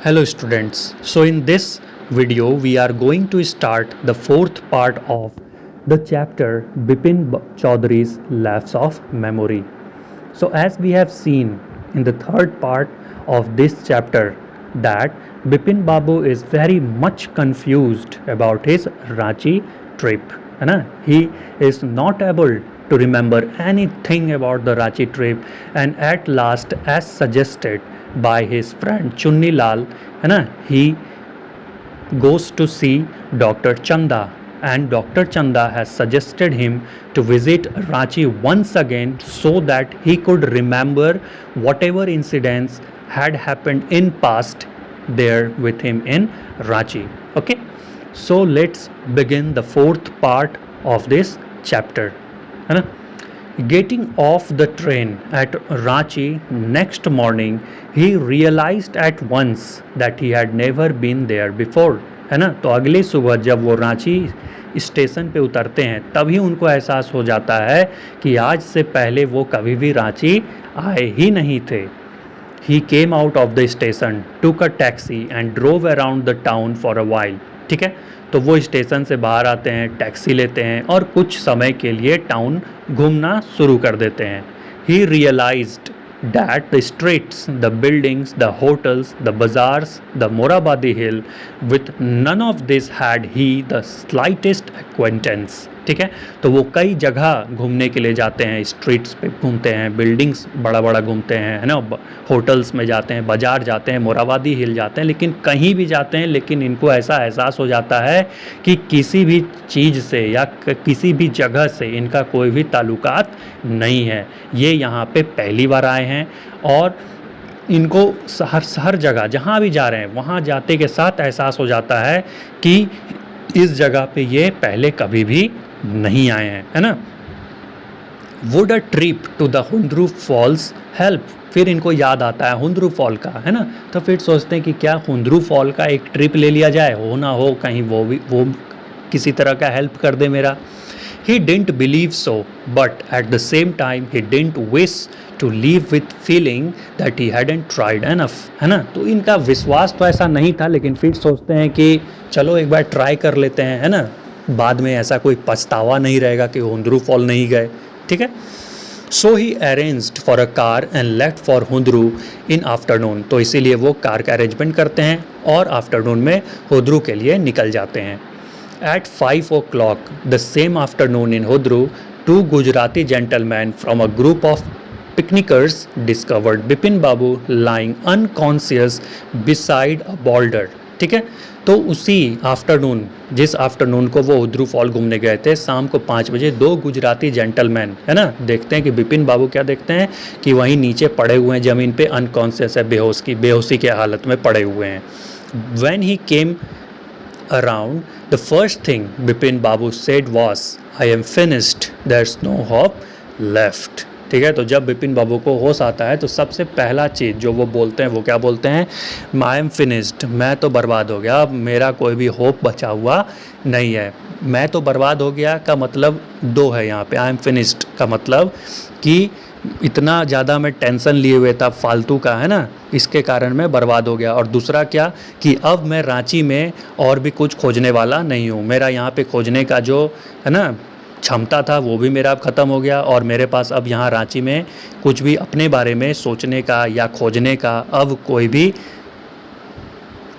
Hello students. So in this video we are going to start the fourth part of the chapter Bipin Chaudhary's Lapse of Memory. So as we have seen in the third part of this chapter that Bipin Babu is very much confused about his Ranchi trip. है ना? He is not able to remember anything about the Ranchi trip, and at last, as suggested by his friend Chunni Lal, है ना, he goes to see Dr. Chanda, and Dr. Chanda has suggested him to visit Ranchi once again so that he could remember whatever incidents had happened in past there with him in Ranchi. Okay, so let's begin the fourth part of this chapter. है ना? Getting off the train at Ranchi next morning, he realized at once that he had never been there before. है ना? तो अगली सुबह जब वो Ranchi station पे उतरते हैं तभी उनको एहसास हो जाता है कि आज से पहले वो कभी भी रांची आए ही नहीं थे. He came out of the station, took a taxi and drove around the town for a while. ठीक है, तो वो स्टेशन से बाहर आते हैं, टैक्सी लेते हैं और कुछ समय के लिए टाउन घूमना शुरू कर देते हैं. He realized that the streets, the buildings, the hotels, the bazaars, the Morabadi hill, with none of this had he the slightest acquaintance. ठीक है, तो वो कई जगह घूमने के लिए जाते हैं, स्ट्रीट्स पे घूमते हैं, बिल्डिंग्स बड़ा बड़ा घूमते हैं, है ना, होटल्स में जाते हैं, बाज़ार जाते हैं, मोराबादी हिल जाते हैं, लेकिन कहीं भी जाते हैं लेकिन इनको ऐसा एहसास हो जाता है कि किसी भी चीज़ से या किसी भी जगह से इनका कोई भी ताल्लुकात नहीं है. ये यहाँ पे पहली बार आए हैं और इनको हर जगह जहाँ भी जा रहे हैं वहाँ जाते के साथ एहसास हो जाता है कि इस जगह पे ये पहले कभी भी नहीं आए हैं. है ना? Would a trip to the Hundru falls help. फिर इनको याद आता है हुंद्रू फॉल का, है ना, तो फिर सोचते हैं कि क्या हुंद्रू फॉल का एक ट्रिप ले लिया जाए, हो ना हो कहीं वो किसी तरह का हेल्प कर दे मेरा. He didn't believe so, but at the same time he didn't wish to leave with feeling that he hadn't tried enough. है ना? तो इनका विश्वास तो ऐसा नहीं था, लेकिन फिर सोचते हैं कि चलो एक बार ट्राई कर लेते हैं, है ना, बाद में ऐसा कोई पछतावा नहीं रहेगा कि हुंद्रू फॉल नहीं गए. ठीक है, so he arranged for a car and left for Hundru in afternoon. तो इसीलिए वो कार का अरेंजमेंट करते हैं और आफ्टरनून में हुंद्रू के लिए निकल जाते हैं. At 5 o'clock the same afternoon in Hudru, two Gujarati gentlemen from a group of picnickers discovered Bipin Babu lying unconscious beside a boulder. ठीक है, तो उसी आफ्टरनून, जिस आफ्टरनून को वो हुद्रू फॉल घूमने गए थे, शाम को 5 बजे दो गुजराती जेंटलमैन, है ना, देखते हैं कि बिपिन बाबू क्या देखते हैं कि वहीं नीचे पड़े हुए हैं ज़मीन पे, अनकॉन्शियस है, बेहोशी के हालत में पड़े हुए हैं. When he came around, the first thing Bipin Babu said was, I am finished, there's no hope left. ठीक है, तो जब बिपिन बाबू को होश आता है तो सबसे पहला चीज़ जो वो बोलते हैं वो क्या बोलते हैं, आई एम फिनिश्ड, मैं तो बर्बाद हो गया, अब मेरा कोई भी होप बचा हुआ नहीं है. मैं तो बर्बाद हो गया का मतलब दो है यहाँ पे. आई एम फिनिश्ड का मतलब कि इतना ज़्यादा मैं टेंशन लिए हुए था फालतू का, है ना, इसके कारण मैं बर्बाद हो गया. और दूसरा क्या कि अब मैं रांची में और भी कुछ खोजने वाला नहीं हूँ. मेरा यहाँ पे खोजने का जो है ना क्षमता था वो भी मेरा अब ख़त्म हो गया, और मेरे पास अब यहाँ रांची में कुछ भी अपने बारे में सोचने का या खोजने का अब कोई भी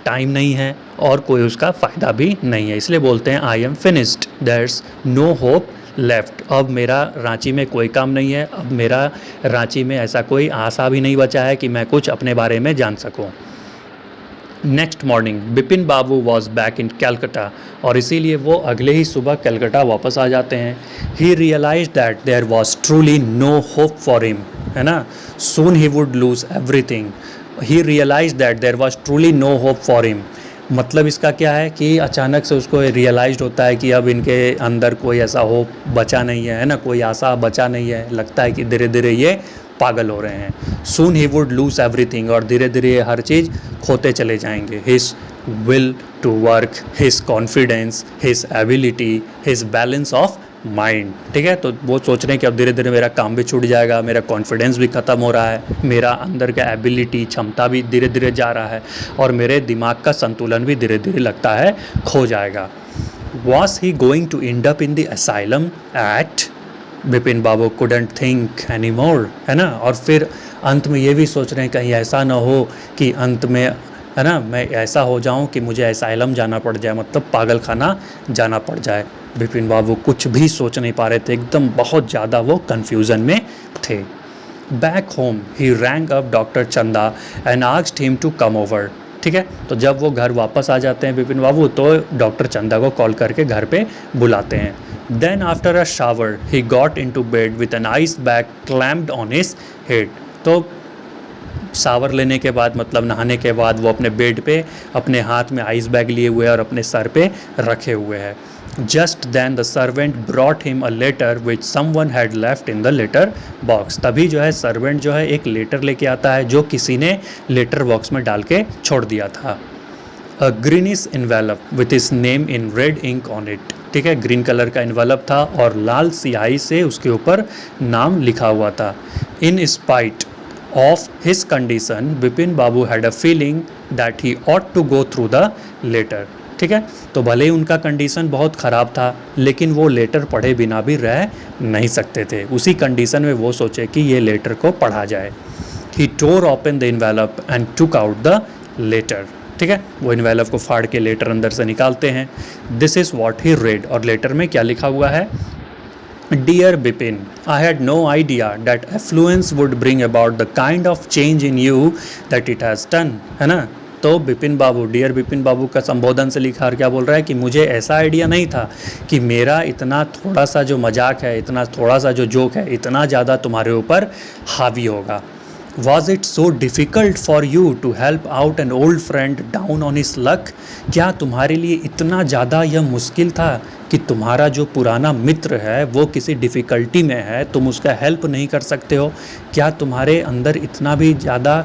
टाइम नहीं है और कोई उसका फ़ायदा भी नहीं है. इसलिए बोलते हैं I am finished, there's no hope left. अब मेरा रांची में कोई काम नहीं है, अब मेरा रांची में ऐसा कोई आशा भी नहीं बचा है कि मैं कुछ अपने बारे में जान सकूं. Next morning Bipin Babu was back in Calcutta, और इसीलिए वो अगले ही सुबह कैलकाटा वापस आ जाते हैं. He realise that there was truly no hope for him, है ना, soon he would lose everything. He realise that there was truly no hope for him. मतलब इसका क्या है कि अचानक से उसको रियलाइज होता है कि अब इनके अंदर कोई ऐसा होप बचा नहीं है ना, कोई आशा बचा नहीं है. लगता है कि धीरे धीरे ये पागल हो रहे हैं. Soon he would lose everything, और धीरे धीरे ये हर चीज़ खोते चले जाएंगे. His will to work, his confidence, his ability, his balance of mind. ठीक है, तो वो सोच रहे हैं कि अब धीरे धीरे मेरा काम भी छूट जाएगा, मेरा कॉन्फिडेंस भी ख़त्म हो रहा है, मेरा अंदर का एबिलिटी क्षमता भी धीरे धीरे जा रहा है और मेरे दिमाग का संतुलन भी धीरे धीरे लगता है खो जाएगा। Was he going to end up in the asylum at Bipin Babu couldn't think any more, है ना। और फिर अंत में ये भी सोच रहे हैं कहीं ऐसा ना हो कि अंत में, है ना, मैं ऐसा हो जाऊं कि मुझे असाइलम जाना पड़ जाए, मतलब पागल खाना जाना पड़ जाए। बिपिन बाबू कुछ भी सोच नहीं पा रहे थे, एकदम बहुत ज़्यादा वो कन्फ्यूज़न में थे। Back home he rang up doctor Chanda and asked him to come over. ठीक है, तो जब वो घर वापस आ जाते हैं बिपिन बाबू, तो डॉक्टर चंदा को कॉल करके घर पे बुलाते हैं। Then after a shower he got into bed with an ice bag clamped on his head. तो शावर लेने के बाद, मतलब नहाने के बाद, वो अपने बेड पे अपने हाथ में आइस बैग लिए हुए हैं और अपने सर पे रखे हुए हैं। Just then the servant brought him a letter which someone had left in the letter box. तभी जो है सर्वेंट जो है एक लेटर लेके आता है जो किसी ने लेटर बॉक्स में डाल के छोड़ दिया था। A greenish envelope with his name in red ink on it. ठीक है, ग्रीन कलर का इन्वेलप था और लाल स्याही से उसके ऊपर नाम लिखा हुआ था। In spite of his condition, Bipin Babu had a feeling that he ought to go through the letter। ठीक है, तो भले ही उनका कंडीशन बहुत ख़राब था, लेकिन वो लेटर पढ़े बिना भी रह नहीं सकते थे। उसी कंडीशन में वो सोचे कि ये लेटर को पढ़ा जाए। He tore open the envelope and took out the letter। ठीक है, वो इन्वेलप को फाड़ के लेटर अंदर से निकालते हैं। This is what he read। और लेटर में क्या लिखा हुआ है? Dear Bipin, I had no idea that affluence would bring about the kind of change in you that it has done। है ना। तो बिपिन बाबू, डियर बिपिन बाबू का संबोधन से लिखा और क्या बोल रहा है कि मुझे ऐसा आइडिया नहीं था कि मेरा इतना थोड़ा सा जो मजाक है, इतना थोड़ा सा जो जोक है, इतना ज़्यादा तुम्हारे ऊपर हावी होगा। Was it so difficult for you to help out an old friend down on his luck? क्या तुम्हारे लिए इतना ज़्यादा यह मुश्किल था कि तुम्हारा जो पुराना मित्र है वो किसी डिफ़िकल्टी में है, तुम उसका हेल्प नहीं कर सकते हो? क्या तुम्हारे अंदर इतना भी ज़्यादा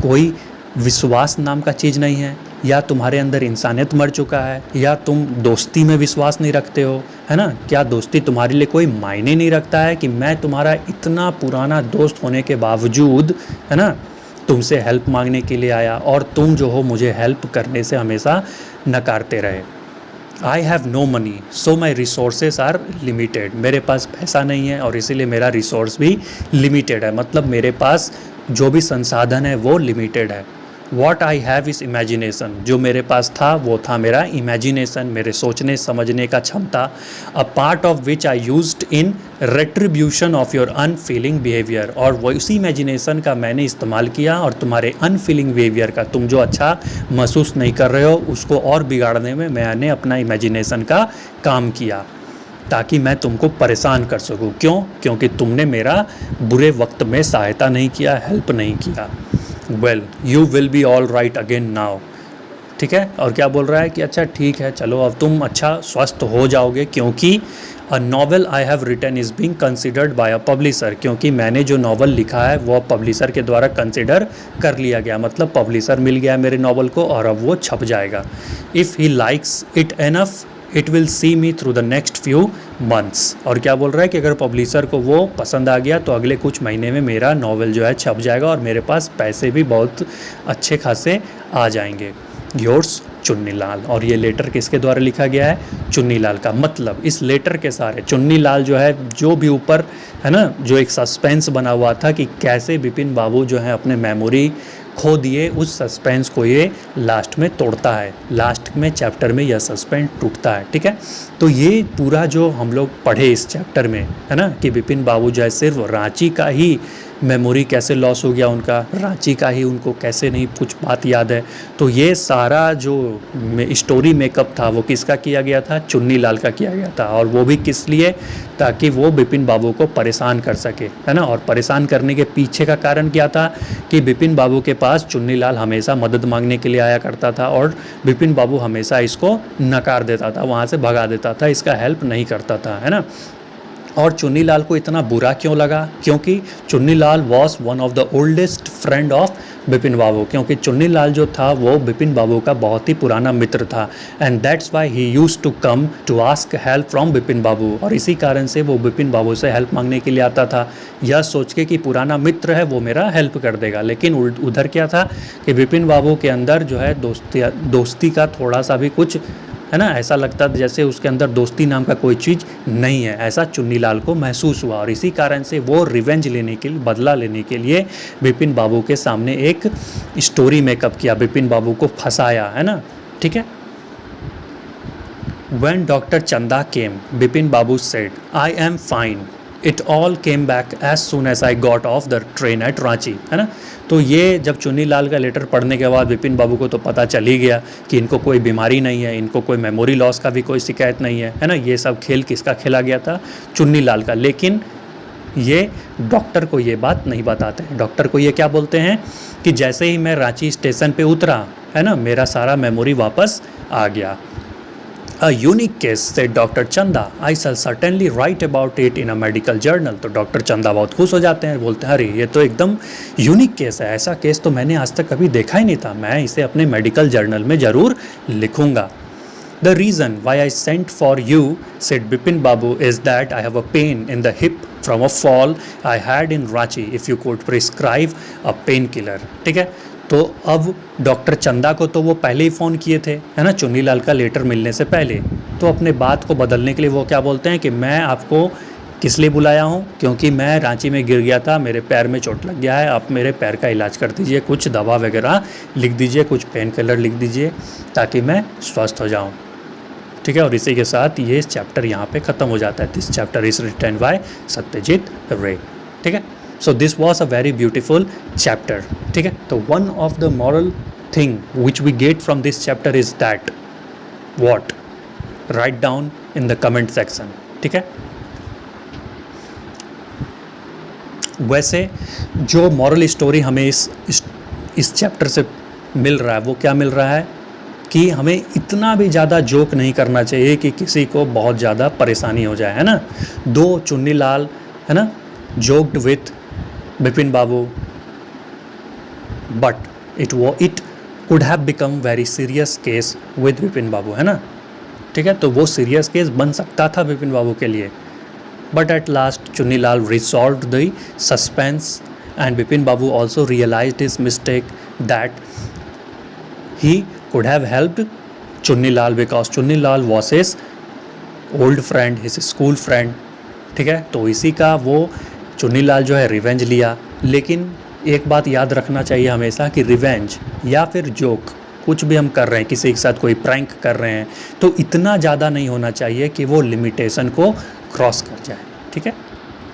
कोई विश्वास नाम का चीज़ नहीं है? या तुम्हारे अंदर इंसानियत मर चुका है? या तुम दोस्ती में विश्वास नहीं रखते हो, है ना? क्या दोस्ती तुम्हारे लिए कोई मायने नहीं रखता है कि मैं तुम्हारा इतना पुराना दोस्त होने के बावजूद, है ना, तुमसे हेल्प मांगने के लिए आया और तुम जो हो मुझे हेल्प करने से हमेशा नकारते रहे। I have no money so my resources are limited. मेरे पास पैसा नहीं है और इसीलिए मेरा रिसोर्स भी लिमिटेड है, मतलब मेरे पास जो भी संसाधन है वो लिमिटेड है। What I have is imagination. जो मेरे पास था वो था मेरा इमेजिनेशन, मेरे सोचने समझने का क्षमता। A part of which I used in retribution of your unfailing behaviour. और वो उसी इमेजिनेशन का मैंने इस्तेमाल किया और तुम्हारे अनफीलिंग बिहेवियर का, तुम जो अच्छा महसूस नहीं कर रहे हो उसको और बिगाड़ने में मैंने अपना इमेजिनेशन का काम किया ताकि मैं तुमको परेशान कर सकूं। क्यों? क्योंकि तुमने मेरा बुरे वक्त में सहायता नहीं किया, हेल्प नहीं किया। Well you will be all right again now. ठीक है, और क्या बोल रहा है कि अच्छा ठीक है, चलो अब तुम अच्छा स्वस्थ हो जाओगे, क्योंकि a novel I have written is being considered by a publisher. क्योंकि मैंने जो नॉवल लिखा है वो पब्लिशर के द्वारा कंसिडर कर लिया गया, मतलब पब्लिशर मिल गया मेरे नॉवल को और अब वो छप जाएगा। If he likes it enough it will see me through the next few months. और क्या बोल रहा है कि अगर पब्लिशर को वो पसंद आ गया तो अगले कुछ महीने में मेरा नॉवल जो है छप जाएगा और मेरे पास पैसे भी बहुत अच्छे खासे आ जाएंगे। योर्स चुन्नी लाल। और ये लेटर किसके द्वारा लिखा गया है? चुन्नी लाल का। मतलब इस लेटर के सारे चुन्नी लाल जो है, जो भी ऊपर है ना, जो एक सस्पेंस बना हुआ था कि कैसे बिपिन बाबू जो है अपने मेमोरी खो दिए, उस सस्पेंस को ये लास्ट में तोड़ता है। लास्ट में चैप्टर में यह सस्पेंस टूटता है। ठीक है, तो ये पूरा जो हम लोग पढ़े इस चैप्टर में, है ना, कि बिपिन बाबू जो है सिर्फ रांची का ही मेमोरी कैसे लॉस हो गया उनका, रांची का ही उनको कैसे नहीं कुछ बात याद है। तो ये सारा जो स्टोरी मेकअप था वो किसका किया गया था? चुन्नी लाल का किया गया था। और वो भी किस लिए? ताकि वो बिपिन बाबू को परेशान कर सके, है ना। और परेशान करने के पीछे का कारण क्या था कि बिपिन बाबू के पास चुन्नी लाल हमेशा मदद मांगने के लिए आया करता था और बिपिन बाबू हमेशा इसको नकार देता था, वहाँ से भगा देता था, इसका हेल्प नहीं करता था, है ना। और चुन्नी लाल को इतना बुरा क्यों लगा? क्योंकि Chunni Lal was one of the oldest friend of Bipin Babu, क्योंकि चुन्नीलाल जो था वो बिपिन बाबू का बहुत ही पुराना मित्र था and that's why he used to come to ask help from Bipin Babu, और इसी कारण से वो बिपिन बाबू से हेल्प मांगने के लिए आता था, यह सोच के कि पुराना मित्र है वो मेरा हेल्प कर देगा। लेकिन उधर क्या था कि बिपिन बाबू के अंदर जो है दोस्ती का थोड़ा सा भी कुछ है ना, ऐसा लगता जैसे उसके अंदर दोस्ती नाम का कोई चीज़ नहीं है, ऐसा चुन्नीलाल को महसूस हुआ, और इसी कारण से वो रिवेंज लेने के लिए, बदला लेने के लिए बिपिन बाबू के सामने एक स्टोरी मेकअप किया, बिपिन बाबू को फंसाया, है ना, ठीक है। When Dr. Chanda came, Bipin Babu said, "I am fine. It all came back as soon as I got off the train at Ranchi." है ना, तो ये जब चुन्नीलाल का लेटर पढ़ने के बाद बिपिन बाबू को तो पता चल ही गया कि इनको कोई बीमारी नहीं है, इनको कोई मेमोरी लॉस का भी कोई शिकायत नहीं है ना, ये सब खेल किसका खेला गया था, चुन्नीलाल का। लेकिन ये डॉक्टर को ये बात नहीं बताते हैं। डॉक्टर को ये क्या बोलते हैं कि जैसे ही मैं रांची स्टेशन पे उतरा, है ना, मेरा सारा मेमोरी वापस आ गया। A unique case, said Dr. Chanda. I shall certainly write about it in a medical journal. तो डॉक्टर चंदा बहुत खुश हो जाते हैं, बोलते हैं अरे ये तो एकदम यूनिक केस है, ऐसा केस तो मैंने आज तक कभी देखा ही नहीं था, मैं इसे अपने मेडिकल जर्नल में ज़रूर लिखूंगा। The reason why I sent for you, said Bipin Babu, is that I have a pain in the hip from a fall I had in Ranchi. If you could prescribe a painkiller. ठीक है, तो अब doctor चंदा को तो वो पहले ही phone किए थे, है ना, चुन्नीलाल का लेटर मिलने से पहले, तो अपने बात को बदलने के लिए वो क्या बोलते हैं कि मैं आपको किस लिए बुलाया हूँ, क्योंकि मैं रांची में गिर गया था, मेरे पैर में चोट लग गया है, आप मेरे पैर का इलाज कर दीजिए, कुछ दवा वगैरह लिख दीजिए, कुछ पेन किलर लिख दीजिए ताकि मैं स्वस्थ हो जाऊँ। ठीक है, और इसी के साथ ये चैप्टर यहाँ पे ख़त्म हो जाता है। This chapter is written by Satyajit Ray. ठीक है, so this was a very beautiful chapter. ठीक है, तो one of the moral thing which we get from this chapter is that what, write down in the comment section. ठीक है, वैसे जो moral story हमें इस चैप्टर से मिल रहा है वो क्या मिल रहा है कि हमें इतना भी ज़्यादा जोक नहीं करना चाहिए कि किसी को बहुत ज़्यादा परेशानी हो जाए, है ना। दो चुन्नीलाल, है ना, joked with Bipin Babu, but it could have become very serious case with Bipin Babu, है ना। ठीक है, तो वो सीरियस केस बन सकता था बिपिन बाबू के लिए, but at last Chunnilal resolved the suspense and Bipin Babu also realized his mistake that he could have helped Chunnilal because Chunnilal was his old friend, his school friend। ठीक है, तो इसी का वो चुन्नीलाल जो है रिवेंज लिया। लेकिन एक बात याद रखना चाहिए हमेशा कि रिवेंज या फिर जोक कुछ भी हम कर रहे हैं, किसी के साथ कोई प्रैंक कर रहे हैं, तो इतना ज़्यादा नहीं होना चाहिए कि वो लिमिटेशन को क्रॉस कर जाए। ठीक है,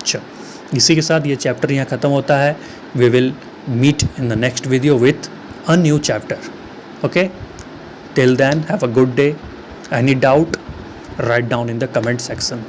चलो इसी के साथ ये चैप्टर यहाँ ख़त्म होता है। We will meet in the next video with a new chapter. Okay, till then have a good day. Any doubt, write down in the comment section.